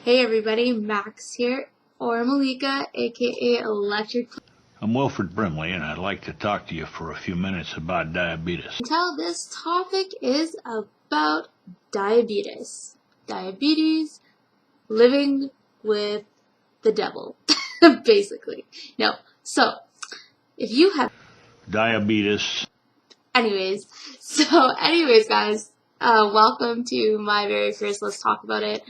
Hey everybody, Max here, or Malika, aka Electric. I'm Wilfred Brimley, and I'd like to talk to you for a few minutes about diabetes. This topic is about diabetes. Diabetes, living with the devil, basically. No, so, if you have Diabetes. Anyways, guys, welcome to my very first Let's Talk About It.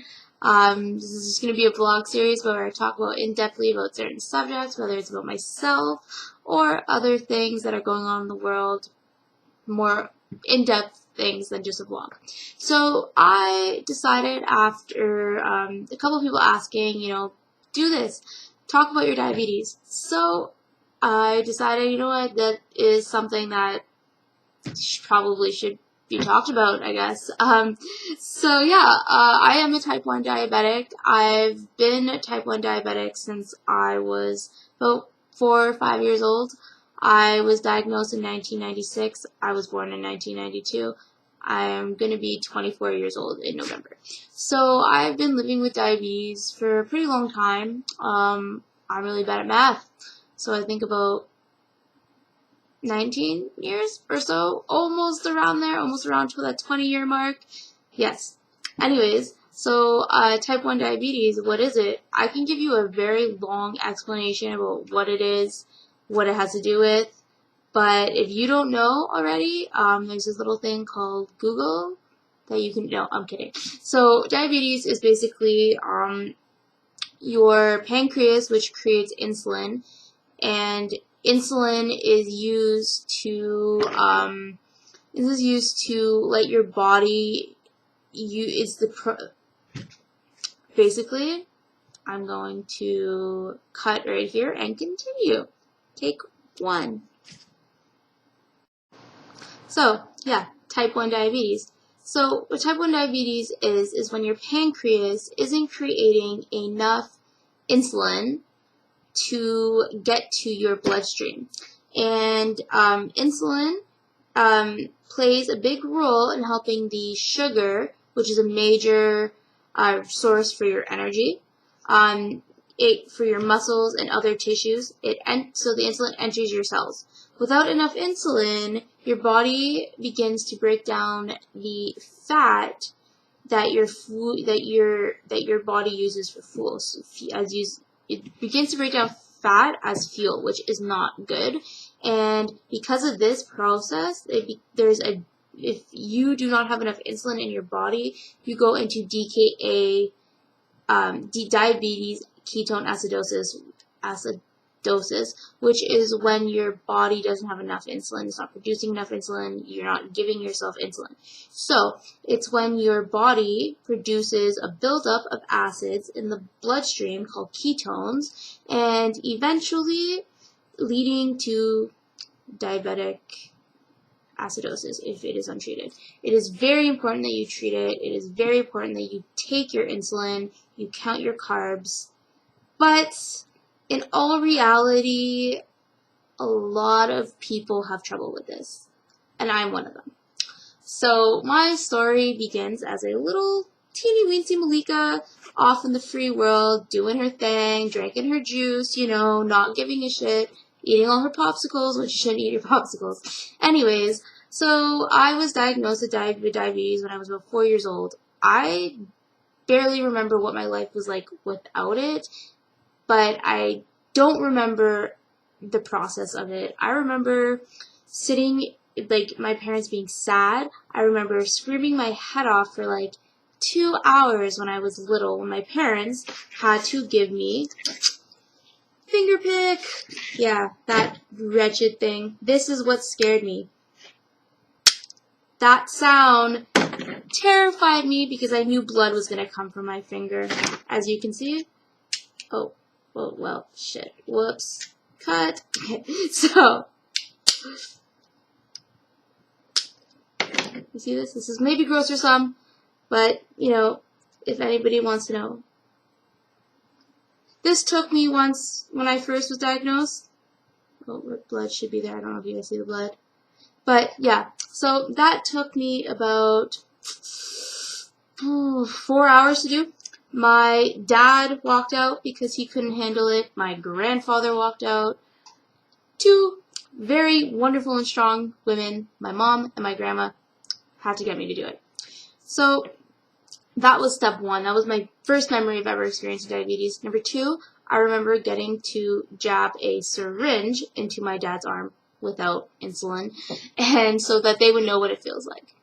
This is just going to be a vlog series where I talk about in-depthly about certain subjects, whether it's about myself or other things that are going on in the world, more in-depth things than just a vlog. So I decided after a couple of people asking, do this, talk about your diabetes. So I decided, that is something that probably should be talked about, I guess. I am a type 1 diabetic. I've been a type 1 diabetic since I was about 4 or 5 years old. I was diagnosed in 1996. I was born in 1992. I am going to be 24 years old in November. So I've been living with diabetes for a pretty long time. I'm really bad at math. So I think about 19 years or so, almost around to that 20-year mark. Yes. Anyways, so type 1 diabetes, what is it? I can give you a very long explanation about what it is, what it has to do with, but if you don't know already, there's this little thing called Google that you can, no, I'm kidding. So diabetes is basically your pancreas, which creates insulin, and insulin is used to let your body. Basically, I'm going to cut right here and continue. Take one. So yeah, type 1 diabetes. So what type 1 diabetes is when your pancreas isn't creating enough insulin to get to your bloodstream. And insulin plays a big role in helping the sugar, which is a major source for your energy, for your muscles and other tissues. So the insulin enters your cells. Without enough insulin, your body begins to break down the fat that your body uses for fuel. So it begins to break down fat as fuel, which is not good. And because of this process, if you do not have enough insulin in your body, you go into DKA, diabetes ketone acidosis, which is when your body doesn't have enough insulin. It's not producing enough insulin. You're not giving yourself insulin. So it's when your body produces a buildup of acids in the bloodstream called ketones, and eventually leading to diabetic acidosis if it is untreated. It is very important that you treat it. It is very important that you take your insulin, you count your carbs. But in all reality, a lot of people have trouble with this, and I'm one of them. So my story begins as a little teeny weensy Malika off in the free world, doing her thing, drinking her juice, not giving a shit, eating all her popsicles when she shouldn't eat your popsicles. Anyways, so I was diagnosed with diabetes when I was about 4 years old. I barely remember what my life was like without it, but I don't remember the process of it. I remember sitting, my parents being sad. I remember screaming my head off for 2 hours when I was little, when my parents had to give me finger pick. Yeah, that wretched thing. This is what scared me. That sound terrified me because I knew blood was going to come from my finger. As you can see. Oh, well, shit. Whoops. Cut. Okay, so, you see this? This is maybe gross for some, but, if anybody wants to know. This took me once when I first was diagnosed. Oh, blood should be there. I don't know if you guys see the blood. But, yeah. So, that took me about 4 hours to do. My dad walked out because he couldn't handle it. My grandfather walked out. Two very wonderful and strong women, my mom and my grandma, had to get me to do it. So that was step one. That was my first memory of ever experiencing diabetes. Number two, I remember getting to jab a syringe into my dad's arm without insulin, and so that they would know what it feels like.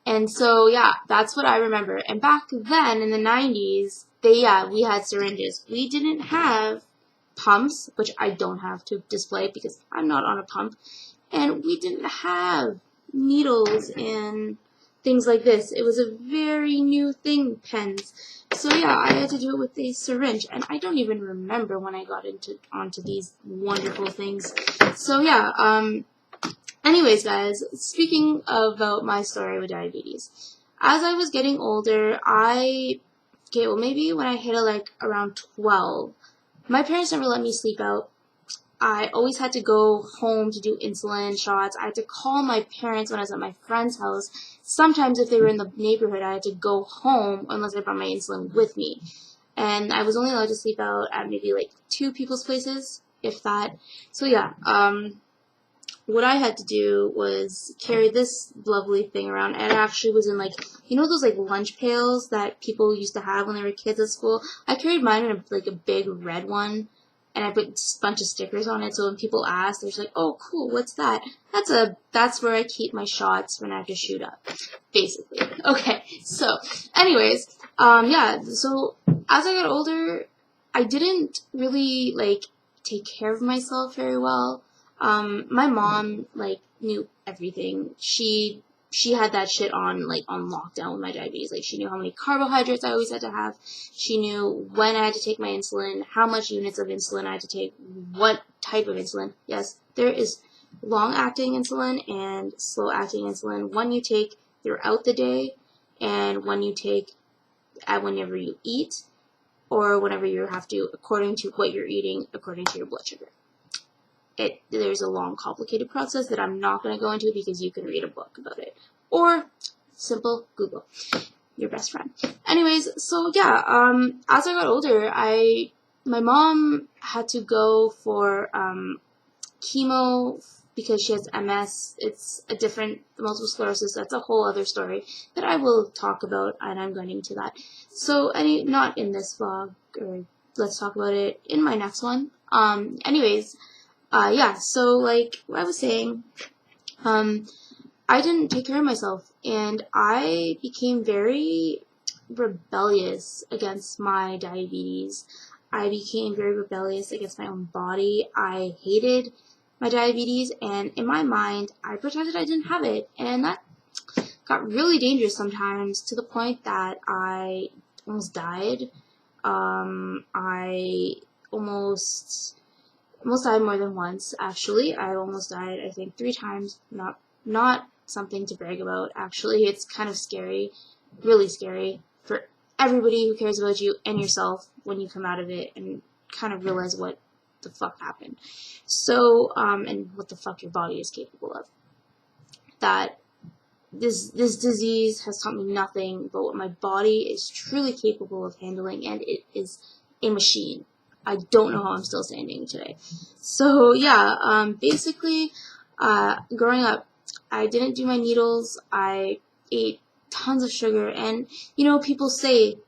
And so, yeah, that's what I remember. And back then, in the 90s, we had syringes. We didn't have pumps, which I don't have to display because I'm not on a pump. And we didn't have needles and things like this. It was a very new thing, pens. So yeah, I had to do it with a syringe, and I don't even remember when I got onto these wonderful things. So yeah, anyways, guys, speaking about my story with diabetes, as I was getting older, maybe when I hit like around 12, my parents never let me sleep out. I always had to go home to do insulin shots. I had to call my parents when I was at my friend's house. Sometimes if they were in the neighborhood, I had to go home unless I brought my insulin with me. And I was only allowed to sleep out at maybe like 2 people's places, if that. So yeah, what I had to do was carry this lovely thing around. And it actually was in like, you know those like lunch pails that people used to have when they were kids at school? I carried mine in a big red one. And I put a bunch of stickers on it, so when people ask, they're just like, "Oh, cool, what's that?" That's where I keep my shots when I have to shoot up, basically. Okay, so, anyways, yeah. So as I got older, I didn't really take care of myself very well. My mom knew everything. She had that shit on lockdown with my diabetes. She knew how many carbohydrates I always had to have. She knew when I had to take my insulin, how much units of insulin I had to take, what type of insulin. Yes, there is long-acting insulin and slow-acting insulin. One you take throughout the day, and one you take whenever you eat, or whenever you have to, according to what you're eating, according to your blood sugar. There's a long, complicated process that I'm not going to go into because you can read a book about it. Or simple Google, your best friend. Anyways, so yeah, as I got older, my mom had to go for chemo because she has MS. It's a different multiple sclerosis. That's a whole other story that I will talk about, and I'm going into that. So, not in this vlog, or let's talk about it in my next one. Anyways. Yeah, so like I was saying, I didn't take care of myself, and I became very rebellious against my diabetes. I became very rebellious against my own body. I hated my diabetes, and in my mind, I pretended I didn't have it, and that got really dangerous sometimes to the point that I almost died. I almost died more than once, actually. I almost died, I think, 3 times. Not something to brag about, actually. It's kind of scary, really scary, for everybody who cares about you and yourself when you come out of it and kind of realize what the fuck happened. So, and what the fuck your body is capable of. That this disease has taught me nothing but what my body is truly capable of handling, and it is a machine. I don't know how I'm still standing today. So yeah, basically, growing up, I didn't do my needles. I ate tons of sugar, and people say,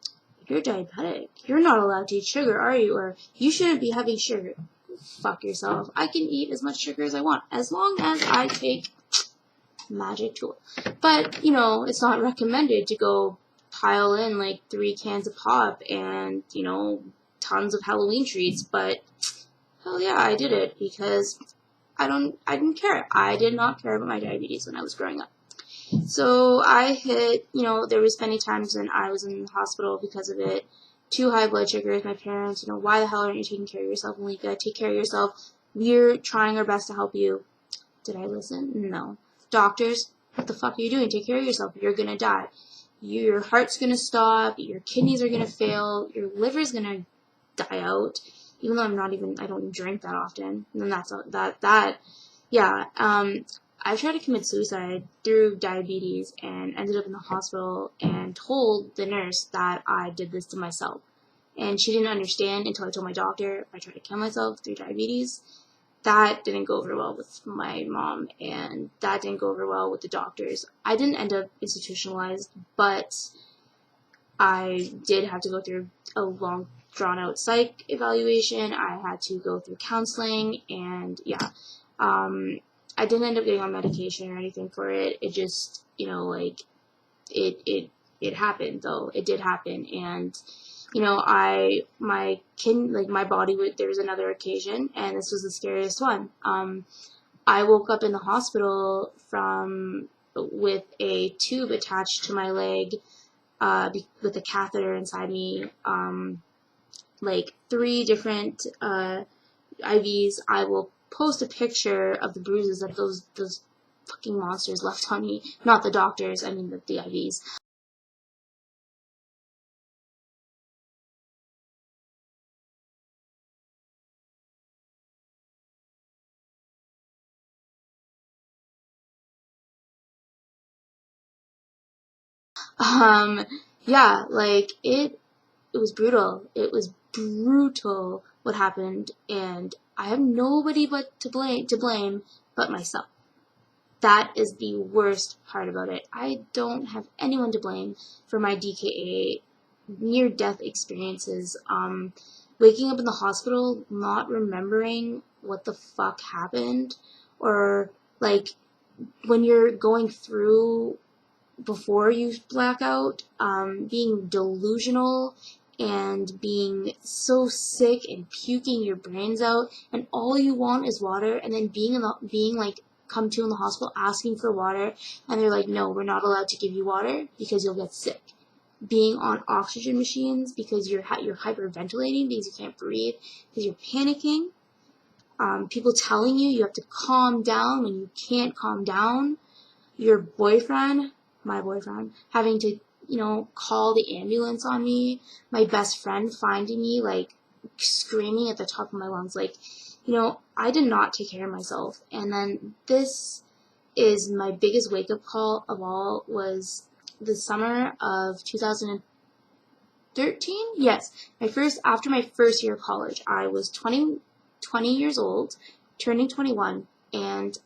"You're diabetic. You're not allowed to eat sugar, are you? Or you shouldn't be having sugar." Fuck yourself. I can eat as much sugar as I want as long as I take magic tool. But it's not recommended to go pile in 3 cans of pop and tons of Halloween treats, but hell yeah, I did it because I didn't care. I did not care about my diabetes when I was growing up. So I hit, there was many times when I was in the hospital because of it. 2 high blood sugars. My parents, why the hell aren't you taking care of yourself, Malika? Take care of yourself. We're trying our best to help you. Did I listen? No. Doctors, what the fuck are you doing? Take care of yourself. You're gonna die. Your heart's gonna stop. Your kidneys are gonna fail. Your liver's gonna die out, even though I don't drink that often. And then yeah. I tried to commit suicide through diabetes and ended up in the hospital and told the nurse that I did this to myself. and she didn't understand until I told my doctor I tried to kill myself through diabetes. That didn't go over well with my mom, and that didn't go over well with the doctors. I didn't end up institutionalized, but I did have to go through a long, drawn-out psych evaluation. I had to go through counseling, and yeah, I didn't end up getting on medication or anything for it. It just, like, it happened, though. It did happen, and my body would. There was another occasion, and this was the scariest one. I woke up in the hospital with a tube attached to my leg, with a catheter inside me, like 3 different IVs. I will post a picture of the bruises that those fucking monsters left on me. Not the doctors, I mean the IVs. Yeah, like it was brutal. It was brutal what happened, and I have nobody but to blame but myself. That is the worst part about it. I don't have anyone to blame for my DKA near-death experiences. Waking up in the hospital, not remembering what the fuck happened, or like when you're going through before you black out, being delusional and being so sick and puking your brains out, and all you want is water, and then being like come to in the hospital asking for water, and they're like, no, we're not allowed to give you water because you'll get sick. Being on oxygen machines because you're hyperventilating because you can't breathe because you're panicking. People telling you have to calm down when you can't calm down. Your boyfriend, my boyfriend, having to, call the ambulance on me. My best friend finding me, like, screaming at the top of my lungs. Like, I did not take care of myself. And then this is my biggest wake-up call of all, was the summer of 2013. Yes, after my first year of college. I was 20 years old, turning 21, and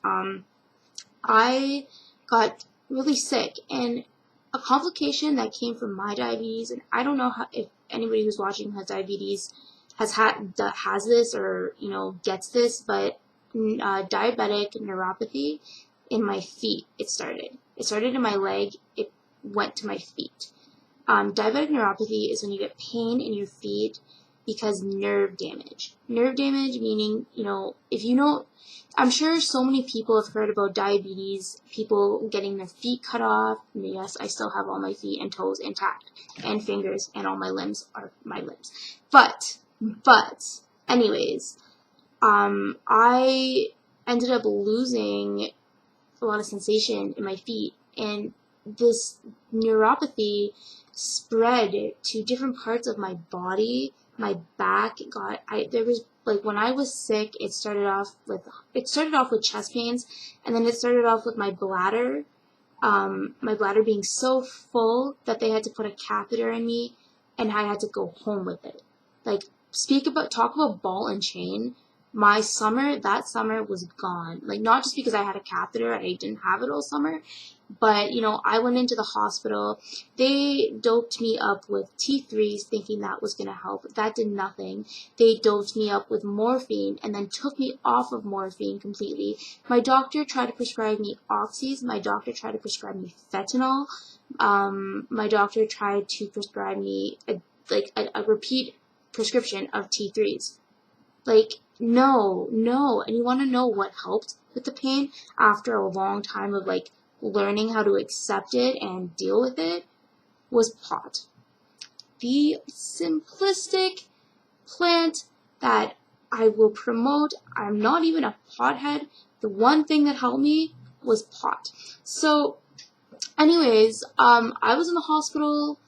I got really sick, and a complication that came from my diabetes, and I don't know if anybody who's watching has diabetes has this or gets this, but diabetic neuropathy in my feet. It started in my leg. It went to my feet. Diabetic neuropathy is when you get pain in your feet because nerve damage. Nerve damage meaning, I'm sure so many people have heard about diabetes, people getting their feet cut off. And yes, I still have all my feet and toes intact, and fingers, and all my limbs are my limbs. But, anyways, I ended up losing a lot of sensation in my feet, and this neuropathy spread to different parts of my body. My back there was, like, when I was sick, it started off with chest pains, and then it started off with my bladder being so full that they had to put a catheter in me, and I had to go home with it. Like, talk about ball and chain. That summer was gone. Like, not just because I had a catheter, I didn't have it all summer, but, I went into the hospital. They doped me up with T3s thinking that was going to help. That did nothing. They doped me up with morphine and then took me off of morphine completely. My doctor tried to prescribe me oxys. My doctor tried to prescribe me fentanyl. My doctor tried to prescribe me a repeat prescription of T3s. Like, no. And you want to know what helped with the pain after a long time of, like, learning how to accept it and deal with it? Was pot. The simplistic plant that I will promote. I'm not even a pothead. The one thing that helped me was pot. So, anyways, I was in the hospital.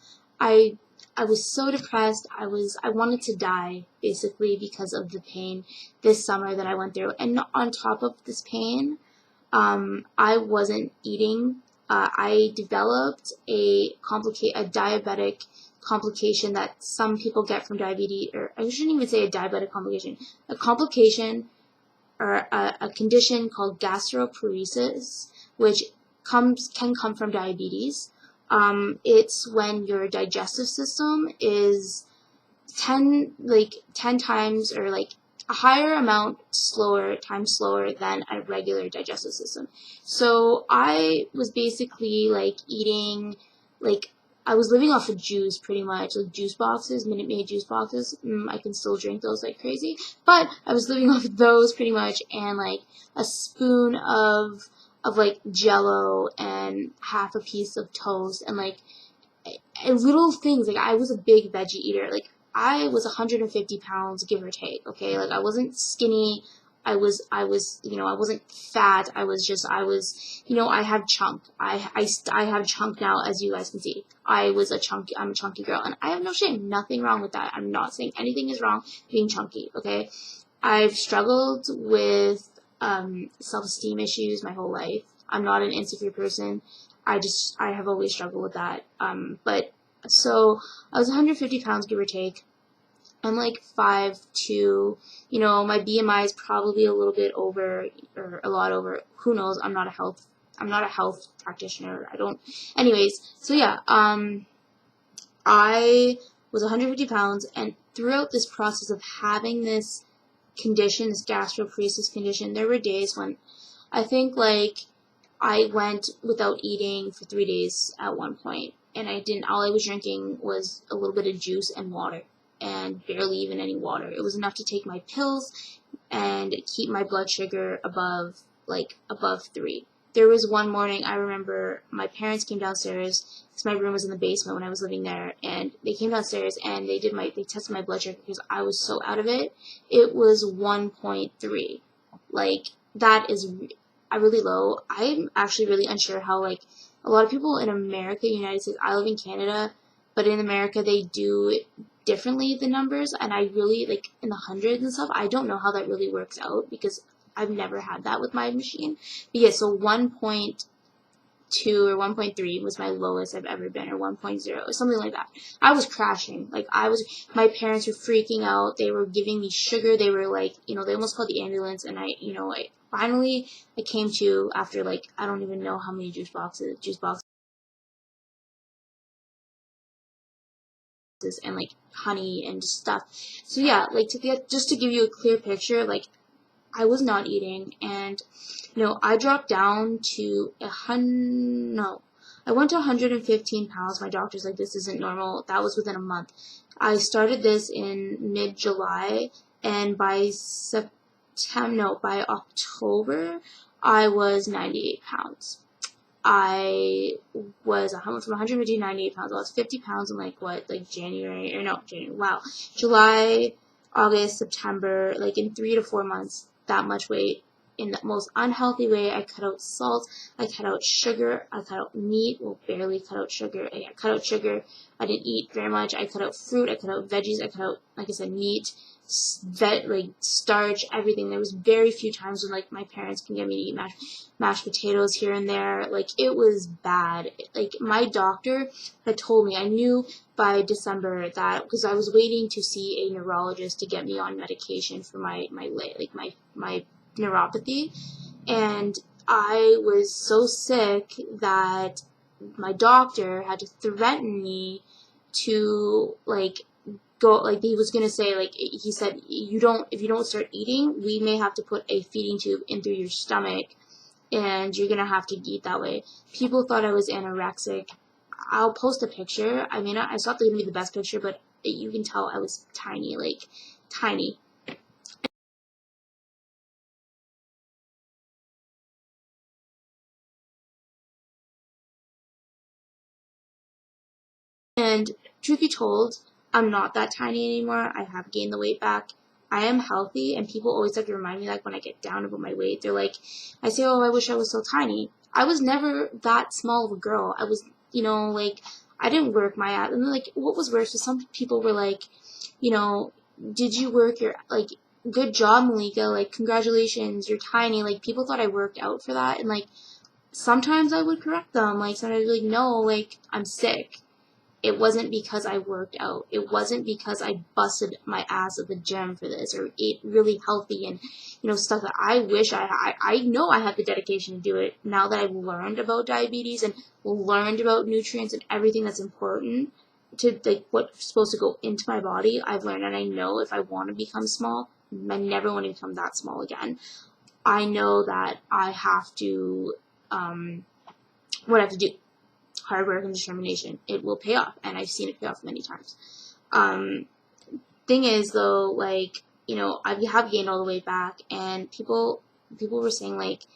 I was so depressed. I wanted to die, basically, because of the pain this summer that I went through. And on top of this pain, I wasn't eating. I developed a diabetic complication that some people get from diabetes, or I shouldn't even say a diabetic complication, a complication or a condition called gastroparesis, which can come from diabetes. It's when your digestive system is 10 times, or like a higher amount slower than a regular digestive system. So I was basically like eating, like, I was living off of juice pretty much, like juice boxes, Minute Maid juice boxes. I can still drink those like crazy, but I was living off of those pretty much, and like a spoon of like Jello and half a piece of toast, and like little things. Like, I was a big veggie eater. Like, I was 150 pounds, give or take. Okay, like I wasn't skinny. I was, I wasn't fat. I was, I have chunk. I have chunk now, as you guys can see. I'm a chunky girl, and I have no shame. Nothing wrong with that. I'm not saying anything is wrong being chunky, okay? I've struggled with, self-esteem issues my whole life. I'm not an insecure person. I have always struggled with that. So I was 150 pounds, give or take. I'm like 5'2". My BMI is probably a little bit over, or a lot over. Who knows? I'm not a health practitioner. Anyways, so yeah, I was 150 pounds, and throughout this process of having this condition, this gastroparesis condition, there were days when I think, like, I went without eating for 3 days at one point, and all I was drinking was a little bit of juice and water, and barely even any water. It was enough to take my pills and keep my blood sugar above 3. There was one morning, I remember my parents came downstairs, because my room was in the basement when I was living there, and they came downstairs and they tested my blood sugar because I was so out of it. It was 1.3. Like, that is really low. I'm actually really unsure how, like, a lot of people in America, United States, I live in Canada, but in America they do it differently, the numbers, and I really, like, in the hundreds and stuff, I don't know how that really works out, because I've never had that with my machine. But yeah, so 1.2 or 1.3 was my lowest I've ever been, or 1.0, or something like that. I was crashing. Like, my parents were freaking out. They were giving me sugar. They were like, they almost called the ambulance, and I finally came to after, like, I don't even know how many juice boxes, and like honey and stuff. So yeah, like, to give you a clear picture, like, I was not eating, and I dropped down to I went to 115 pounds. My doctor's like, this isn't normal. That was within a month. I started this in mid-July, and by October, I was 98 pounds. I went from 150 to 98 pounds. I lost 50 pounds in July, August, September, like in 3 to 4 months, that much weight. In the most unhealthy way, I cut out salt, I cut out sugar, I cut out meat, well, barely cut out sugar. I cut out sugar. I didn't eat very much. I cut out fruit, I cut out veggies, I cut out, like I said, meat, starch, everything. There was very few times when, like, my parents can get me to eat mashed potatoes here and there. Like, it was bad. Like, my doctor had told me, I knew by December that, because I was waiting to see a neurologist to get me on medication for my neuropathy, and I was so sick that my doctor had to threaten me to, like, go, like, he was gonna say, like, he said, if you don't start eating, we may have to put a feeding tube in through your stomach, and you're gonna have to eat that way. People thought I was anorexic. I'll post a picture. I mean, it's not gonna be the best picture, but you can tell I was tiny, like, tiny. And truth be told, I'm not that tiny anymore. I have gained the weight back. I am healthy, and people always have to remind me, like, when I get down about my weight, they're like, I say, oh, I wish I was so tiny. I was never that small of a girl. I was, like, I didn't work my ass. And like, what was worse was some people were like, did you work your, like, good job, Malika, like, congratulations, you're tiny. Like, people thought I worked out for that, and like, sometimes I would correct them. Like, sometimes I'd be like, no, like, I'm sick. It wasn't because I worked out. It wasn't because I busted my ass at the gym for this or ate really healthy and, stuff that I wish I know I have the dedication to do it now that I've learned about diabetes and learned about nutrients and everything that's important to, like, what's supposed to go into my body. I've learned, and I know if I want to become small, I never want to become that small again. I know that I have to, what I have to do. Hard work and determination. It will pay off, and I've seen it pay off many times. Thing is, though, like, I have gained all the way back, and people were saying, like,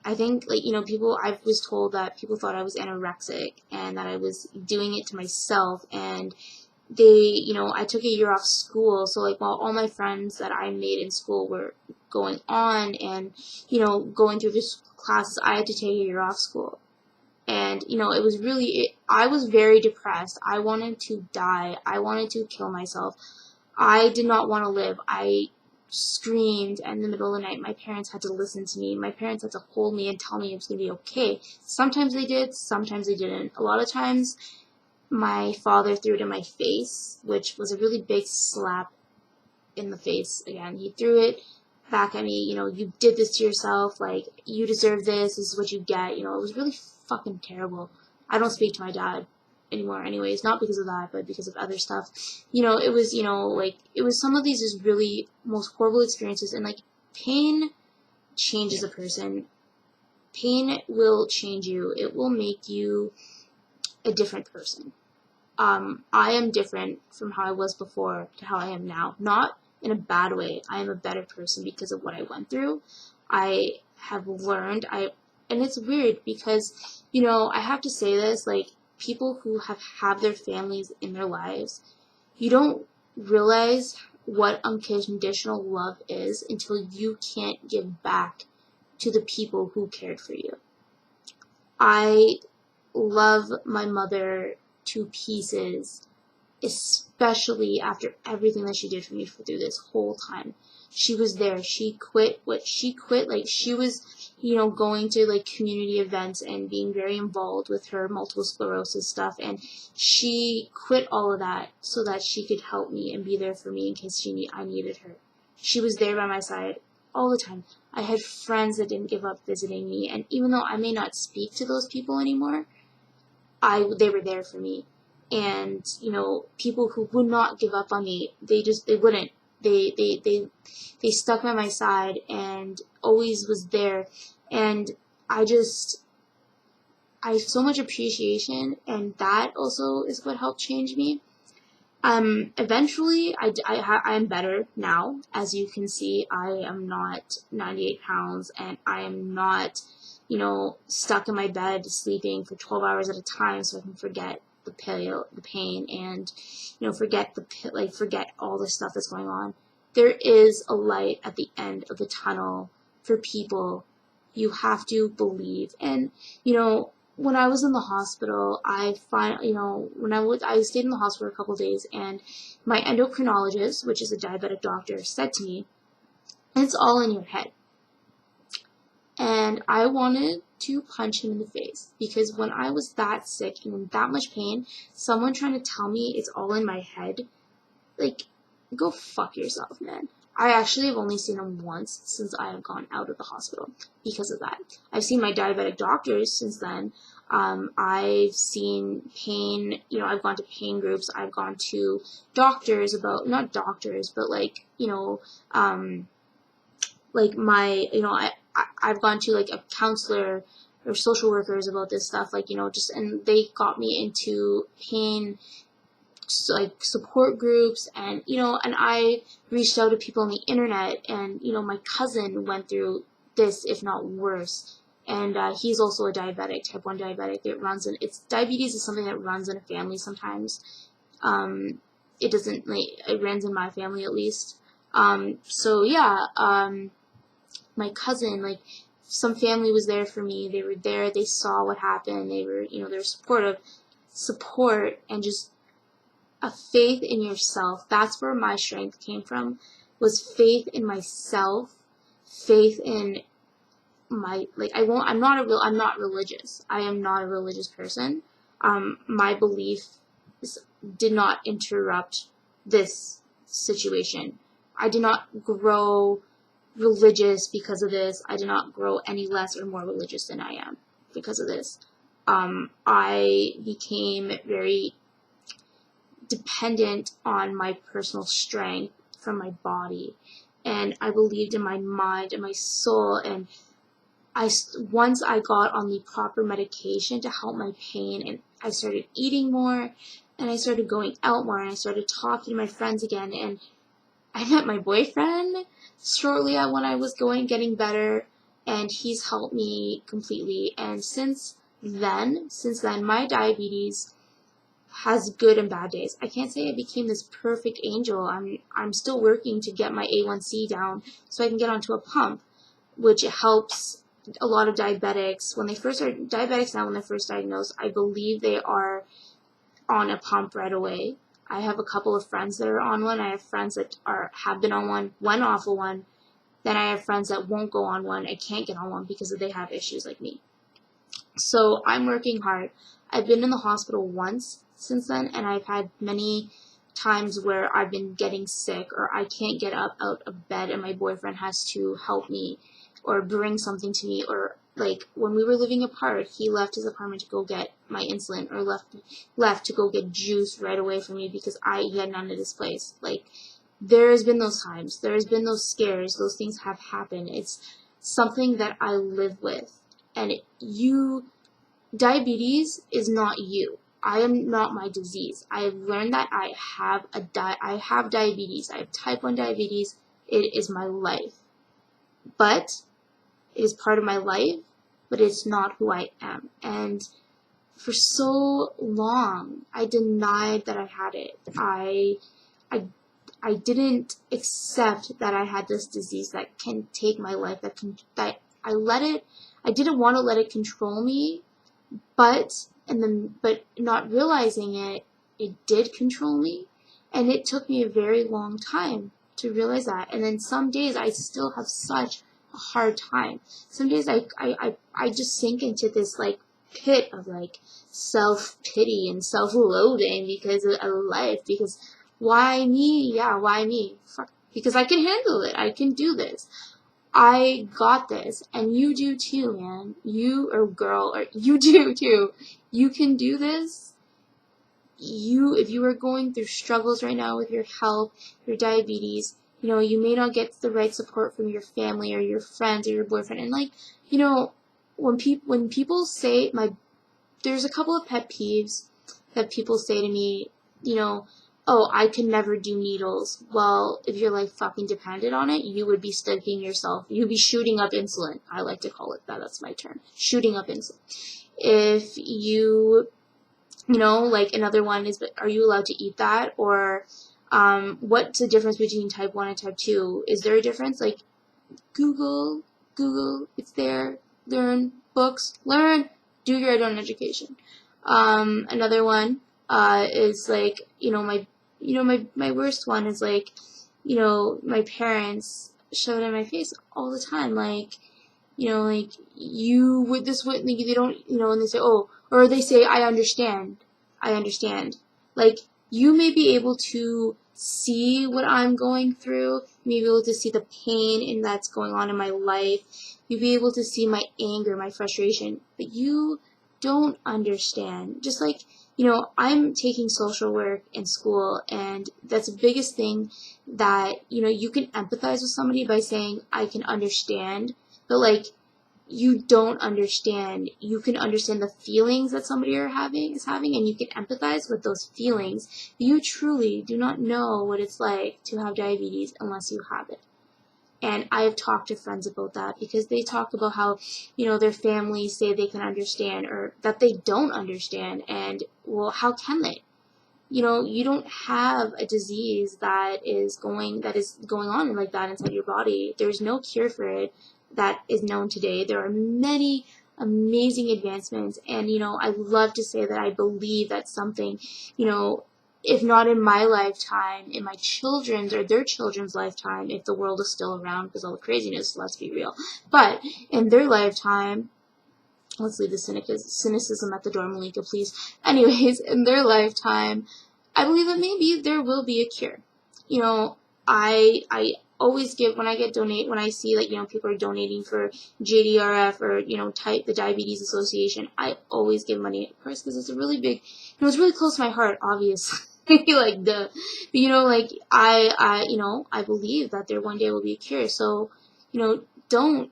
I think, like, I was told that people thought I was anorexic and that I was doing it to myself, and I took a year off school, so, like, while all my friends that I made in school were going on and, going through this classes, I had to take a year off school. And, it was really, I was very depressed. I wanted to die. I wanted to kill myself. I did not want to live. I screamed in the middle of the night. My parents had to listen to me. My parents had to hold me and tell me it was going to be okay. Sometimes they did, sometimes they didn't. A lot of times, my father threw it in my face, which was a really big slap in the face. Again, he threw it back at me, you did this to yourself, like, you deserve this is what you get, it was really fucking terrible. I don't speak to my dad anymore anyways, not because of that, but because of other stuff. It was, like, it was some of these just really most horrible experiences, and, like, pain changes a person. Pain will change you. It will make you a different person. I am different from how I was before to how I am now. Not in a bad way. I am a better person because of what I went through. I have learned, and it's weird because, I have to say this, like, people who have their families in their lives, you don't realize what unconditional love is until you can't give back to the people who cared for you. I love my mother to pieces, especially after everything that she did for me through this whole time. She was there. She quit what she quit. Like, she was, going to, like, community events and being very involved with her multiple sclerosis stuff. And she quit all of that so that she could help me and be there for me in case I needed her. She was there by my side all the time. I had friends that didn't give up visiting me. And even though I may not speak to those people anymore, they were there for me. And, people who would not give up on me, they wouldn't. They stuck by my side and always was there. And I have so much appreciation, and that also is what helped change me. Eventually, I am better now. As you can see, I am not 98 pounds, and I am not, stuck in my bed sleeping for 12 hours at a time so I can forget the pain, and, forget all the stuff that's going on. There is a light at the end of the tunnel for people. You have to believe. And, when I was in the hospital, I stayed in the hospital for a couple of days, and my endocrinologist, which is a diabetic doctor, said to me, "It's all in your head." And I wanted to punch him in the face, because when I was that sick and in that much pain, someone trying to tell me it's all in my head, like, go fuck yourself, man. I actually have only seen him once since I have gone out of the hospital because of that. I've seen my diabetic doctors since then. I've seen pain, I've gone to pain groups. I've gone to doctors not doctors, but like, like I've gone to, like, a counselor or social workers about this stuff, like, and they got me into pain, like, support groups, and, and I reached out to people on the internet, and, my cousin went through this, if not worse, and, he's also a diabetic, type 1 diabetic. Diabetes is something that runs in a family sometimes. It doesn't, like, it runs in my family at least. So yeah, my cousin, like, some family was there for me. They were there. They saw what happened. They were, they're supportive. Support and just a faith in yourself. That's where my strength came from, was faith in myself, faith in my, like, I'm not religious. I am not a religious person. My belief did not interrupt this situation. I did not grow religious because of this. I did not grow any less or more religious than I am because of this. I became very dependent on my personal strength from my body, and I believed in my mind and my soul, and once I got on the proper medication to help my pain, and I started eating more, and I started going out more, and I started talking to my friends again, and I met my boyfriend shortly when I was getting better, and he's helped me completely. And since then, my diabetes has good and bad days. I can't say I became this perfect angel. I'm still working to get my A1C down so I can get onto a pump, which helps a lot of diabetics. When they first are diabetics now, when they're first diagnosed, I believe they are on a pump right away. I have a couple of friends that are on one. I have friends that have been on one, went off of one. Then I have friends that won't go on one and can't get on one because they have issues like me. So I'm working hard. I've been in the hospital once since then, and I've had many times where I've been getting sick or I can't get up out of bed and my boyfriend has to help me or bring something to me, or like when we were living apart, he left his apartment to go get my insulin, or left to go get juice right away from me because he had none at his place. Like, there has been those times, there has been those scares, those things have happened. It's something that I live with, and diabetes is not you. I am not my disease. I have learned that I have diabetes. I have type 1 diabetes. It is my life. But it is part of my life, but it's not who I am. And for so long, I denied that I had it. I didn't accept that I had this disease that can take my life, I didn't want to let it control me, but not realizing it did control me, and it took me a very long time to realize that. And then some days I still have such a hard time. Some days I just sink into this like pit of like self-pity and self-loathing because of life, because why me? Yeah, why me? Fuck. Because I can handle it. I can do this. I got this, and you do too, man. You or girl, or you do too. You can do this. If you are going through struggles right now with your health, your diabetes, you may not get the right support from your family or your friends or your boyfriend. And like, when people say there's a couple of pet peeves that people say to me, oh, I could never do needles. Well, if you're like fucking dependent on it, you would be sticking yourself. You'd be shooting up insulin. I like to call it that. That's my term. Shooting up insulin. If like another one is, are you allowed to eat that? Or what's the difference between type 1 and type 2? Is there a difference? Like, Google, it's there. Learn, books, learn, do your own education. Another one is like, my worst one is like, my parents shove it in my face all the time, like, like, you would this would like, they don't, and they say, oh, or they say, I understand. Like, you may be able to see what I'm going through. You may be able to see the pain that's going on in my life. You'll be able to see my anger, my frustration, but you don't understand. Just like, I'm taking social work in school, and that's the biggest thing that, you can empathize with somebody by saying, I can understand, but like, you don't understand. You can understand the feelings that somebody is having, and you can empathize with those feelings. You truly do not know what it's like to have diabetes unless you have it. And I have talked to friends about that, because they talk about how, their families say they can understand, or that they don't understand. And, well, how can they? You don't have a disease that is going on like that inside your body. There's no cure for it that is known today. There are many amazing advancements, and, I love to say that I believe that something, if not in my lifetime, in my children's or their children's lifetime, if the world is still around, because all the craziness, let's be real, but in their lifetime, let's leave the cynicism at the door, Malika, please. Anyways, in their lifetime, I believe that maybe there will be a cure. You know, I always give, when I see that, you know, people are donating for JDRF or, you know, the Diabetes Association, I always give money, of course, because it's a really big, you know, it's really close to my heart, obviously. Like you know, like you know, I believe that there one day will be a cure. So, you know, don't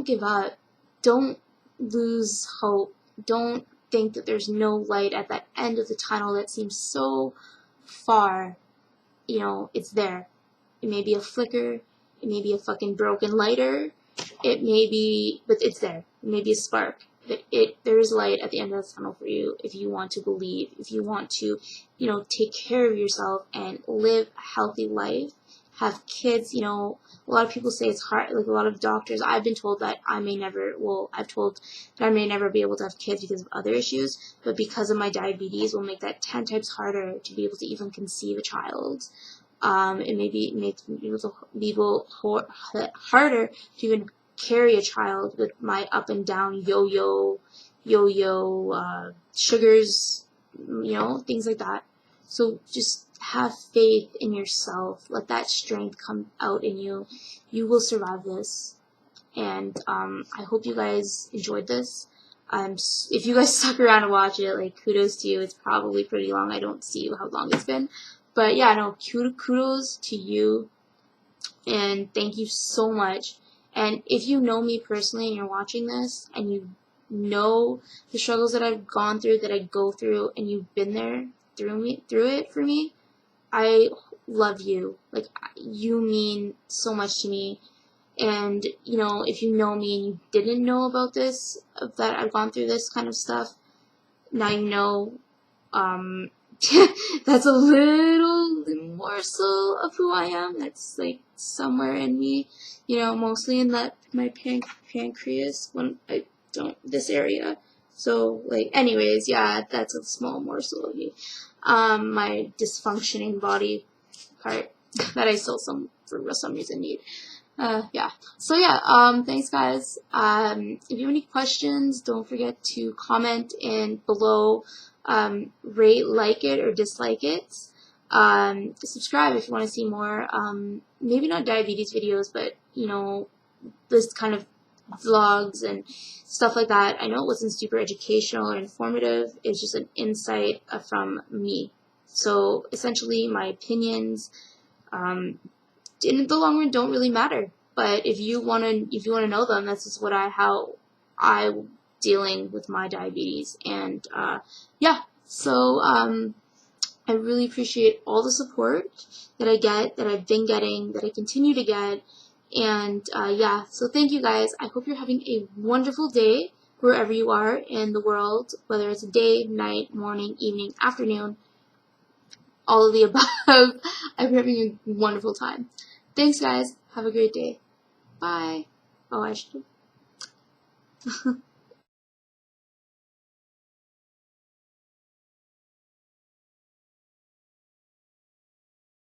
give up. Don't lose hope. Don't think that there's no light at that end of the tunnel that seems so far. You know, it's there. It may be a flicker. It may be a fucking broken lighter. It may be, but it's there. It may be a spark. But there is light at the end of the tunnel for you if you want to believe, if you want to, you know, take care of yourself and live a healthy life, have kids. You know, a lot of people say it's hard, like a lot of doctors, I've been told that I've told that I may never be able to have kids because of other issues, but because of my diabetes will make that 10 times harder to be able to even conceive a child. It makes it harder to even carry a child with my up and down yo-yo sugars, you know, things like that. So just have faith in yourself. Let that strength come out in you. You will survive this. And I hope you guys enjoyed this. If you guys stuck around to watch it, like, kudos to you. It's probably pretty long. I don't see how long it's been. But yeah, no, kudos to you. And thank you so much. And if you know me personally and you're watching this and you know the struggles that I've gone through, that I go through, and you've been there through it for me, I love you. Like, you mean so much to me. And, you know, if you know me and you didn't know about this, that I've gone through this kind of stuff, now you know. That's a little morsel of who I am. That's like somewhere in me, you know, mostly in that my pancreas, when I don't, this area. So, like, anyways, yeah, that's a small morsel of me. My dysfunctioning body part that I still for some reason need. Yeah. So yeah, thanks guys. If you have any questions, don't forget to comment and below, rate, like it, or dislike it. Subscribe if you want to see more, maybe not diabetes videos, but, you know, this kind of vlogs and stuff like that. I know it wasn't super educational or informative. It's just an insight from me. So essentially my opinions, in the long run don't really matter. But if you wanna know them, that's just how I'm dealing with my diabetes. And yeah, so I really appreciate all the support that I get, that I've been getting, that I continue to get. And yeah, so thank you guys. I hope you're having a wonderful day wherever you are in the world, whether it's day, night, morning, evening, afternoon, all of the above. I'm having a wonderful time. Thanks, guys. Have a great day. Bye. Oh, I should.